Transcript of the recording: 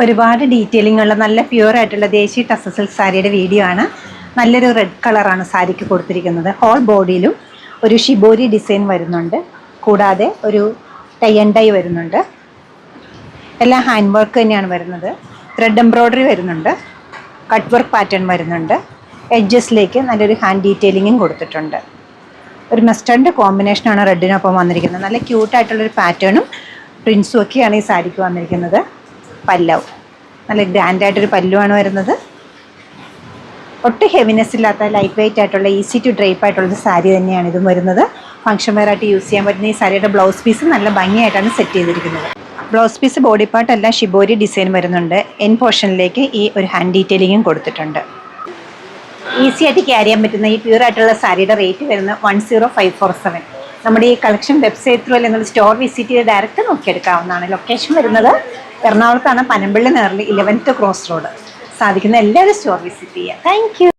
ഒരുപാട് ഡീറ്റെയിലിംഗ് ഉള്ള നല്ല പ്യുവർ ആയിട്ടുള്ള ദേശി ടസർ സിൽക്ക് സാരിയുടെ വീഡിയോ ആണ്. നല്ലൊരു റെഡ് കളറാണ് സാരിക്ക് കൊടുത്തിരിക്കുന്നത്. ഹോൾ ബോഡിയിലും ഒരു ഷിബോരി ഡിസൈൻ വരുന്നുണ്ട്. കൂടാതെ ഒരു ടൈ ആൻഡ് ഡൈ വരുന്നുണ്ട്. എല്ലാം ഹാൻഡ് വർക്ക് തന്നെയാണ് വരുന്നത്. ത്രെഡ് എംബ്രോയ്ഡറി വരുന്നുണ്ട്. കട്ട് വർക്ക് പാറ്റേൺ വരുന്നുണ്ട്. എഡ്ജസിലേക്ക് നല്ലൊരു ഹാൻഡ് ഡീറ്റെയിലിങ്ങും കൊടുത്തിട്ടുണ്ട്. ഒരു മസ്റ്റർഡ് കോമ്പിനേഷനാണ് റെഡിനൊപ്പം വന്നിരിക്കുന്നത്. നല്ല ക്യൂട്ടായിട്ടുള്ളൊരു പാറ്റേണും പ്രിൻസും ഒക്കെയാണ് ഈ സാരിക്ക് വന്നിരിക്കുന്നത്. പല്ലവ് നല്ല ഗ്രാൻഡായിട്ടൊരു പല്ലുവാണ് വരുന്നത്. ഒട്ടും ഹെവിനെസ് ഇല്ലാത്ത ലൈറ്റ് വെയിറ്റ് ആയിട്ടുള്ള ഈസി ടു ഡ്രൈപ്പ് ആയിട്ടുള്ളൊരു സാരി തന്നെയാണ് ഇതും വരുന്നത്. ഫംഗ്ഷൻ വെയർ ആയിട്ട് യൂസ് ചെയ്യാൻ പറ്റുന്ന ഈ സാരിയുടെ ബ്ലൗസ് പീസ് നല്ല ഭംഗിയായിട്ടാണ് സെറ്റ് ചെയ്തിരിക്കുന്നത്. ബ്ലൗസ് പീസ് ബോഡി പാർട്ട് എല്ലാം ഷിബോരി ഡിസൈൻ വരുന്നുണ്ട്. എൻ പോർഷനിലേക്ക് ഈ ഒരു ഹാൻഡ് ഡീറ്റെയിലിങ്ങും കൊടുത്തിട്ടുണ്ട്. ഈസി ആയിട്ട് ക്യാരി ചെയ്യാൻ പറ്റുന്ന ഈ പ്യൂർ ആയിട്ടുള്ള സാരിയുടെ റേറ്റ് വരുന്നത് 10547. നമ്മുടെ ഈ കളക്ഷൻ വെബ്സൈറ്റ് ത്രൂ അല്ലെങ്കിൽ സ്റ്റോർ വിസിറ്റ് ചെയ്ത് ഡയറക്റ്റ് നോക്കിയെടുക്കാവുന്നതാണ്. ലൊക്കേഷൻ വരുന്നത് എറണാകുളത്താണ്, പനമ്പള്ളി നേറിൽ 11th ക്രോസ് റോഡ്. സാധിക്കുന്ന എല്ലാവരും സ്റ്റോർ വിസിറ്റ് ചെയ്യുക. Thank you.